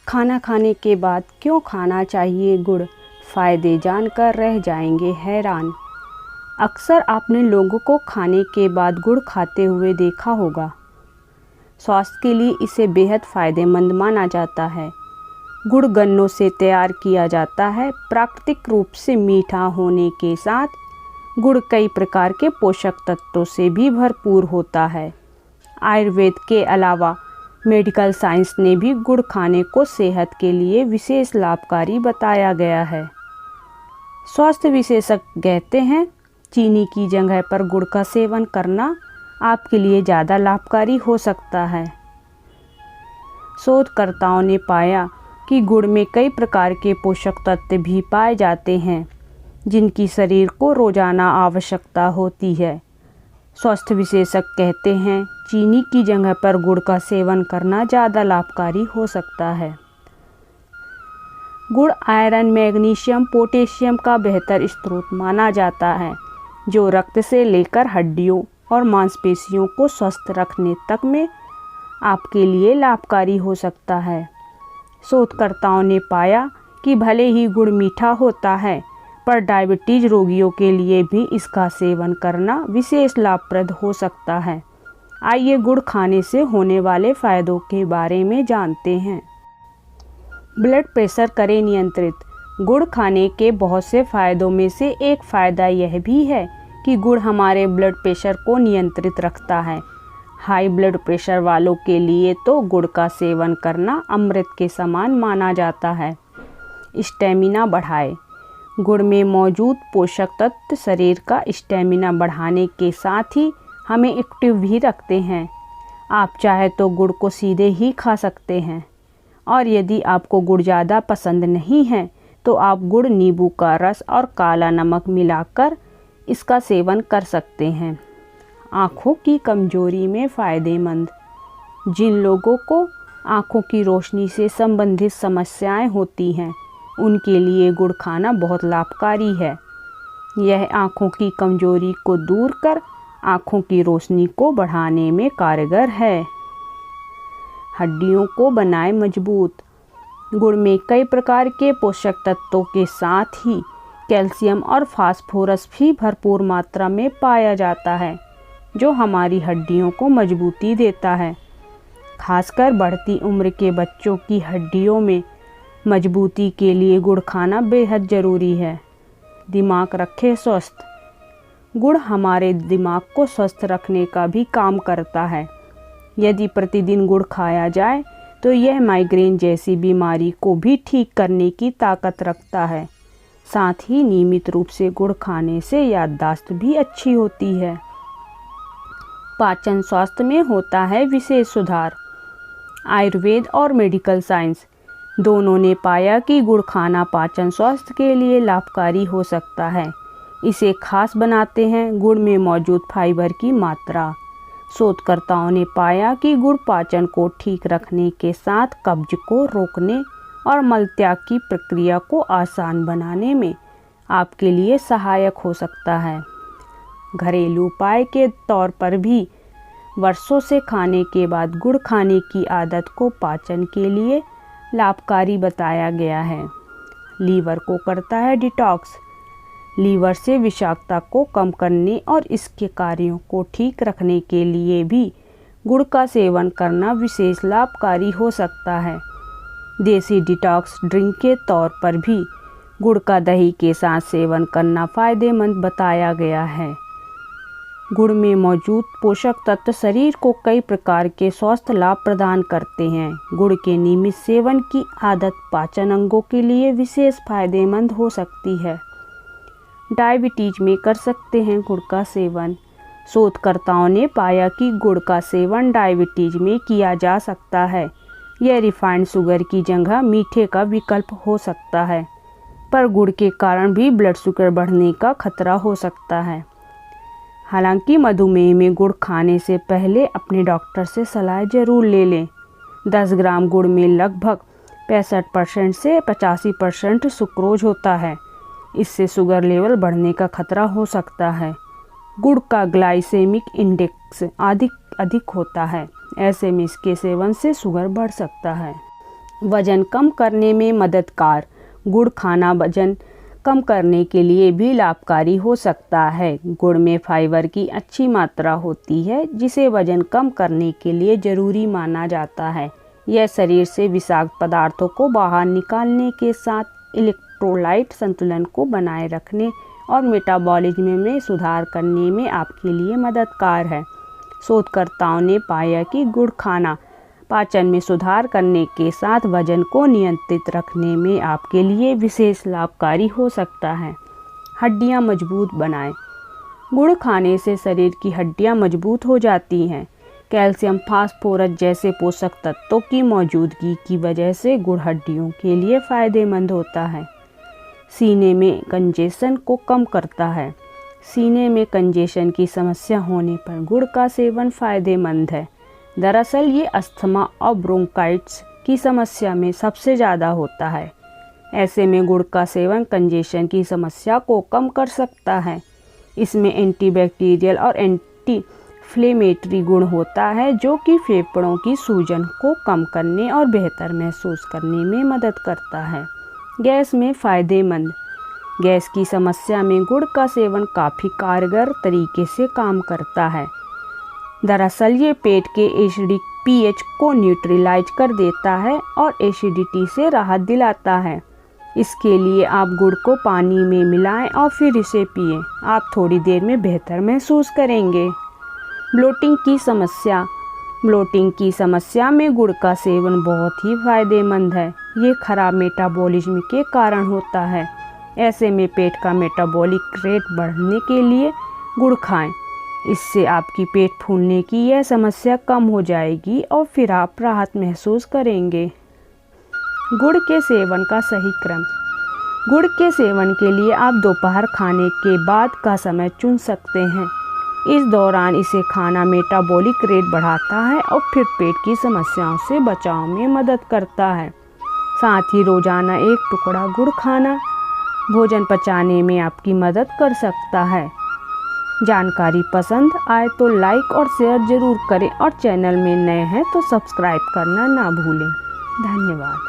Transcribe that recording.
खाना खाने के बाद क्यों खाना चाहिए गुड़, फ़ायदे जानकर रह जाएंगे हैरान। अक्सर आपने लोगों को खाने के बाद गुड़ खाते हुए देखा होगा। स्वास्थ्य के लिए इसे बेहद फ़ायदेमंद माना जाता है। गुड़ गन्नों से तैयार किया जाता है। प्राकृतिक रूप से मीठा होने के साथ गुड़ कई प्रकार के पोषक तत्वों से भी भरपूर होता है। आयुर्वेद के अलावा मेडिकल साइंस ने भी गुड़ खाने को सेहत के लिए विशेष लाभकारी बताया गया है। स्वास्थ्य विशेषज्ञ कहते हैं चीनी की जगह पर गुड़ का सेवन करना आपके लिए ज़्यादा लाभकारी हो सकता है। शोधकर्ताओं ने पाया कि गुड़ में कई प्रकार के पोषक तत्व भी पाए जाते हैं जिनकी शरीर को रोज़ाना आवश्यकता होती है। स्वास्थ्य विशेषज्ञ कहते हैं चीनी की जगह पर गुड़ का सेवन करना ज़्यादा लाभकारी हो सकता है। गुड़ आयरन, मैग्नीशियम, पोटेशियम का बेहतर स्रोत माना जाता है जो रक्त से लेकर हड्डियों और मांसपेशियों को स्वस्थ रखने तक में आपके लिए लाभकारी हो सकता है। शोधकर्ताओं ने पाया कि भले ही गुड़ मीठा होता है पर डायबिटीज रोगियों के लिए भी इसका सेवन करना विशेष लाभप्रद हो सकता है। आइए गुड़ खाने से होने वाले फ़ायदों के बारे में जानते हैं। ब्लड प्रेशर करें नियंत्रित। गुड़ खाने के बहुत से फ़ायदों में से एक फ़ायदा यह भी है कि गुड़ हमारे ब्लड प्रेशर को नियंत्रित रखता है। हाई ब्लड प्रेशर वालों के लिए तो गुड़ का सेवन करना अमृत के समान माना जाता है। स्टेमिना बढ़ाए। गुड़ में मौजूद पोषक तत्व शरीर का स्टेमिना बढ़ाने के साथ ही हमें एक्टिव भी रखते हैं। आप चाहे तो गुड़ को सीधे ही खा सकते हैं और यदि आपको गुड़ ज़्यादा पसंद नहीं है तो आप गुड़, नींबू का रस और काला नमक मिलाकर इसका सेवन कर सकते हैं। आँखों की कमजोरी में फ़ायदेमंद। जिन लोगों को आँखों की रोशनी से संबंधित समस्याएं होती हैं उनके लिए गुड़ खाना बहुत लाभकारी है। यह आँखों की कमजोरी को दूर कर आँखों की रोशनी को बढ़ाने में कारगर है। हड्डियों को बनाए मजबूत। गुड़ में कई प्रकार के पोषक तत्वों के साथ ही कैल्शियम और फास्फोरस भी भरपूर मात्रा में पाया जाता है जो हमारी हड्डियों को मजबूती देता है। खासकर बढ़ती उम्र के बच्चों की हड्डियों में मजबूती के लिए गुड़ खाना बेहद ज़रूरी है। दिमाग रखे स्वस्थ। गुड़ हमारे दिमाग को स्वस्थ रखने का भी काम करता है। यदि प्रतिदिन गुड़ खाया जाए तो यह माइग्रेन जैसी बीमारी को भी ठीक करने की ताकत रखता है। साथ ही नियमित रूप से गुड़ खाने से याददाश्त भी अच्छी होती है। पाचन स्वास्थ्य में होता है विशेष सुधार। आयुर्वेद और मेडिकल साइंस दोनों ने पाया कि गुड़ खाना पाचन स्वास्थ्य के लिए लाभकारी हो सकता है। इसे खास बनाते हैं गुड़ में मौजूद फाइबर की मात्रा। शोधकर्ताओं ने पाया कि गुड़ पाचन को ठीक रखने के साथ कब्ज को रोकने और मलत्याग की प्रक्रिया को आसान बनाने में आपके लिए सहायक हो सकता है। घरेलू उपाय के तौर पर भी वर्षों से खाने के बाद गुड़ खाने की आदत को पाचन के लिए लाभकारी बताया गया है। लीवर को करता है डिटॉक्स। लीवर से विषाक्तता को कम करने और इसके कार्यों को ठीक रखने के लिए भी गुड़ का सेवन करना विशेष लाभकारी हो सकता है। देसी डिटॉक्स ड्रिंक के तौर पर भी गुड़ का दही के साथ सेवन करना फ़ायदेमंद बताया गया है। गुड़ में मौजूद पोषक तत्व शरीर को कई प्रकार के स्वास्थ्य लाभ प्रदान करते हैं। गुड़ के नियमित सेवन की आदत पाचन अंगों के लिए विशेष फायदेमंद हो सकती है। डायबिटीज में कर सकते हैं गुड़ का सेवन। शोधकर्ताओं ने पाया कि गुड़ का सेवन डायबिटीज में किया जा सकता है। यह रिफाइंड शुगर की जगह मीठे का विकल्प हो सकता है, पर गुड़ के कारण भी ब्लड शुगर बढ़ने का खतरा हो सकता है। हालांकि मधुमेह में गुड़ खाने से पहले अपने डॉक्टर से सलाह जरूर ले लें। 10 ग्राम गुड़ में लगभग 65% से 85% सुक्रोज होता है। इससे शुगर लेवल बढ़ने का खतरा हो सकता है। गुड़ का ग्लाइसेमिक इंडेक्स अधिक होता है, ऐसे में इसके सेवन से शुगर बढ़ सकता है। वजन कम करने में मददगार। गुड़ खाना वजन कम करने के लिए भी लाभकारी हो सकता है। गुड़ में फाइबर की अच्छी मात्रा होती है, जिसे वजन कम करने के लिए ज़रूरी माना जाता है। यह शरीर से विषाक्त पदार्थों को बाहर निकालने के साथ इलेक्ट्रोलाइट संतुलन को बनाए रखने और मेटाबॉलिज्म में सुधार करने में आपके लिए मददगार है। शोधकर्ताओं ने पाया कि गुड़ खाना पाचन में सुधार करने के साथ वजन को नियंत्रित रखने में आपके लिए विशेष लाभकारी हो सकता है। हड्डियां मजबूत बनाएं। गुड़ खाने से शरीर की हड्डियां मजबूत हो जाती हैं। कैल्शियम, फास्फोरस जैसे पोषक तत्वों की मौजूदगी की वजह से गुड़ हड्डियों के लिए फ़ायदेमंद होता है। सीने में कंजेशन को कम करता है। सीने में कंजेशन की समस्या होने पर गुड़ का सेवन फ़ायदेमंद है। दरअसल ये अस्थमा और ब्रोंकाइटिस की समस्या में सबसे ज़्यादा होता है। ऐसे में गुड़ का सेवन कंजेशन की समस्या को कम कर सकता है। इसमें एंटीबैक्टीरियल और एंटी इन्फ्लेमेटरी गुण होता है, जो कि फेफड़ों की सूजन को कम करने और बेहतर महसूस करने में मदद करता है। गैस में फ़ायदेमंद। गैस की समस्या में गुड़ का सेवन काफ़ी कारगर तरीके से काम करता है। दरअसल ये पेट के एसिडिक पीएच को न्यूट्रलाइज कर देता है और एसिडिटी से राहत दिलाता है। इसके लिए आप गुड़ को पानी में मिलाएं और फिर इसे पिएं। आप थोड़ी देर में बेहतर महसूस करेंगे। ब्लोटिंग की समस्या। ब्लोटिंग की समस्या में गुड़ का सेवन बहुत ही फ़ायदेमंद है। ये खराब मेटाबॉलिज्म के कारण होता है। ऐसे में पेट का मेटाबॉलिक रेट बढ़ने के लिए गुड़ खाएं। इससे आपकी पेट फूलने की यह समस्या कम हो जाएगी और फिर आप राहत महसूस करेंगे। गुड़ के सेवन का सही क्रम। गुड़ के सेवन के लिए आप दोपहर खाने के बाद का समय चुन सकते हैं। इस दौरान इसे खाना मेटाबॉलिक रेट बढ़ाता है और फिर पेट की समस्याओं से बचाव में मदद करता है। साथ ही रोज़ाना एक टुकड़ा गुड़ खाना भोजन पचाने में आपकी मदद कर सकता है। जानकारी पसंद आए तो लाइक और शेयर ज़रूर करें और चैनल में नए हैं तो सब्सक्राइब करना ना भूलें। धन्यवाद।